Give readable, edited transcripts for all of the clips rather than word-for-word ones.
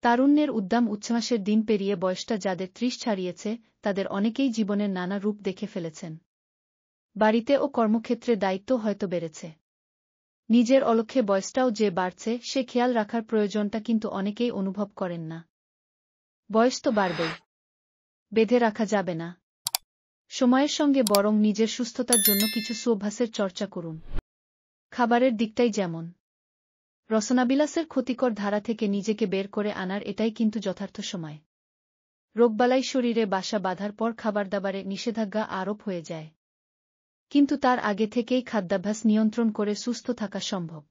তারুণ্যের উদ্দাম উচ্ছ্বাসের দিন পেরিয়ে বয়সটা যাদের ৩০ ছাড়িয়েছে তাদের অনেকেই জীবনের নানা রূপ দেখে ফেলেছেন। বাড়িতে ও কর্মক্ষেত্রে দায়িত্ব হয়তো বেড়েছে। নিজের অলক্ষ্যে বয়সটাও যে বাড়ছে সে খেয়াল রাখার প্রয়োজনটা কিন্তু অনেকেই অনুভব করেন না। বয়স তো বাড়বেই, বেঁধে রাখা যাবে না। সময়ের সঙ্গে বরং নিজের সুস্থতার জন্য কিছু সুঅভ্যাসের চর্চা করুন। খাবারের দিকটাই যেমন রসনাবিলাসের ক্ষতিকর ধারা থেকে নিজেকে বের করে আনার এটাই কিন্তু যথার্থ সময়। রোগবালাই শরীরে বাসা বাঁধার পর খাবারদাবারে নিষেধাজ্ঞা আরোপ হয়ে যায়, কিন্তু তার আগে থেকেই খাদ্যাভ্যাস নিয়ন্ত্রণ করে সুস্থ থাকা সম্ভব।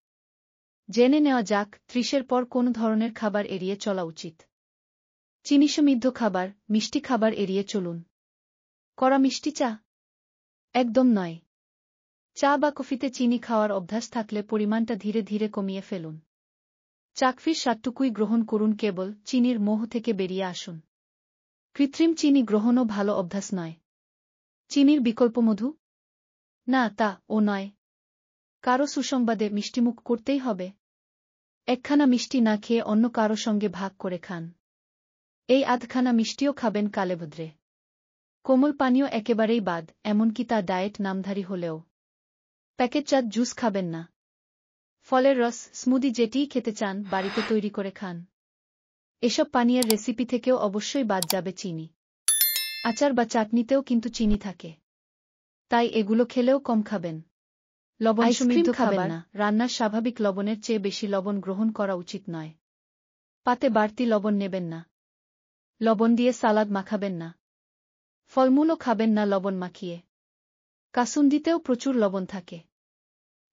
জেনে নেওয়া যাক ৩০-এর পর কোন ধরনের খাবার এড়িয়ে চলা উচিত। চিনিসমৃদ্ধ খাবার, মিষ্টি খাবার এড়িয়ে চলুন। কড়া মিষ্টি চা একদম নয়। চা বা কফিতে চিনি খাওয়ার অভ্যাস থাকলে পরিমাণটা ধীরে ধীরে কমিয়ে ফেলুন। চাকফির স্বাদটুকুই গ্রহণ করুন, কেবল চিনির মোহ থেকে বেরিয়ে আসুন। কৃত্রিম চিনি গ্রহণও ভালো অভ্যাস নয়। চিনির বিকল্প মধু? না, তা ও নয়। কারো সুসংবাদে মিষ্টিমুখ করতেই হবে। একখানা মিষ্টি না খেয়ে অন্য কারো সঙ্গে ভাগ করে খান। এই আধখানা মিষ্টিও খাবেন কালেভদ্রে। কোমল পানীয় একেবারেই বাদ, এমনকি তা ডায়েট নামধারী হলেও। প্যাকেটজাত জুস খাবেন না। ফলের রস, স্মুদি যেটিই খেতে চান বাড়িতে তৈরি করে খান। এসব পানীয়ের রেসিপি থেকেও অবশ্যই বাদ যাবে চিনি। আচার বা চাটনিতেও কিন্তু চিনি থাকে, তাই এগুলো খেলেও কম খাবেন। লবণ সমৃদ্ধ খাবেন না। রান্নার স্বাভাবিক লবণের চেয়ে বেশি লবণ গ্রহণ করা উচিত নয়। পাতে বাড়তি লবণ নেবেন না। লবণ দিয়ে সালাদ মাখাবেন না। ফলমূলও খাবেন না লবণ মাখিয়ে। কাসুন্দিতেও প্রচুর লবণ থাকে।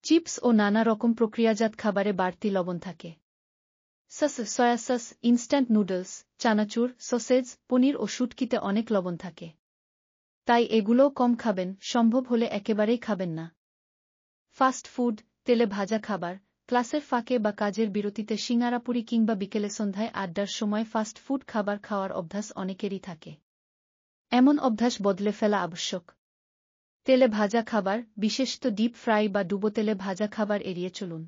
চিপস ও নানা রকম প্রক্রিয়াজাত খাবারে বাড়তি লবণ থাকে। Sauce, soya sauce, instant noodles, চানাচুর, সসেজ, পনির ও শুটকিতে অনেক লবণ থাকে, তাই এগুলোও কম খাবেন, সম্ভব হলে একেবারেই খাবেন না। ফাস্ট ফুড, তেলে ভাজা খাবার, ক্লাসের ফাঁকে বা কাজের বিরতিতে সিঙ্গারাপুরি কিংবা বিকেলে সন্ধ্যায় আড্ডার সময় ফাস্ট ফুড খাবার খাওয়ার অভ্যাস অনেকেরই থাকে। এমন অভ্যাস বদলে ফেলা আবশ্যক। তেলে ভাজা খাবার, বিশেষত ডিপ ফ্রাই বা ডুবো তেলে ভাজা খাবার এড়িয়ে চলুন।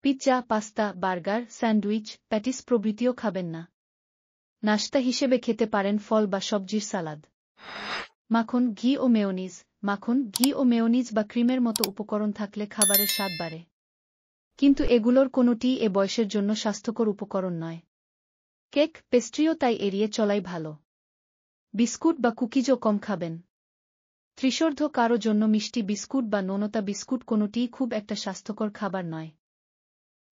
Pizza, pasta, burger, sandwich, patties প্রভৃতিও খাবেন না। নাশতা হিসেবে খেতে পারেন ফল বা সবজির সালাদ। মাখন, ঘি ও মেয়োনিজ। মাখন, ঘি ও মেয়োনিজ বা ক্রিমের মতো উপকরণ থাকলে খাবারের স্বাদ বাড়ে, কিন্তু এগুলোর কোনোটিই এ বয়সের জন্য স্বাস্থ্যকর উপকরণ নয়। কেক, পেস্ট্রিও তাই এড়িয়ে চলাই ভালো। বিস্কুট বা কুকিজও কম খাবেন। ত্রিশোর্ধ্ব কারো জন্য মিষ্টি বিস্কুট বা নোনতা বিস্কুট কোনোটিই খুব একটা স্বাস্থ্যকর খাবার নয়।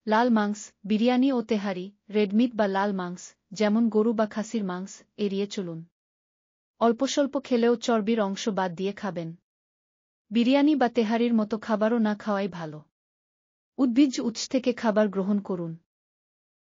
লাল মাংস, বিরিয়ানি ও তেহারি, রেডমিট বা লাল মাংস, যেমন গরু বা খাসির মাংস, এড়িয়ে চলুন। অল্পস্বল্প খেলেও চর্বির অংশ বাদ দিয়ে খাবেন। বিরিয়ানি বা তেহারির মতো খাবারও না খাওয়াই ভালো। উদ্ভিজ্জ উৎস থেকে খাবার গ্রহণ করুন।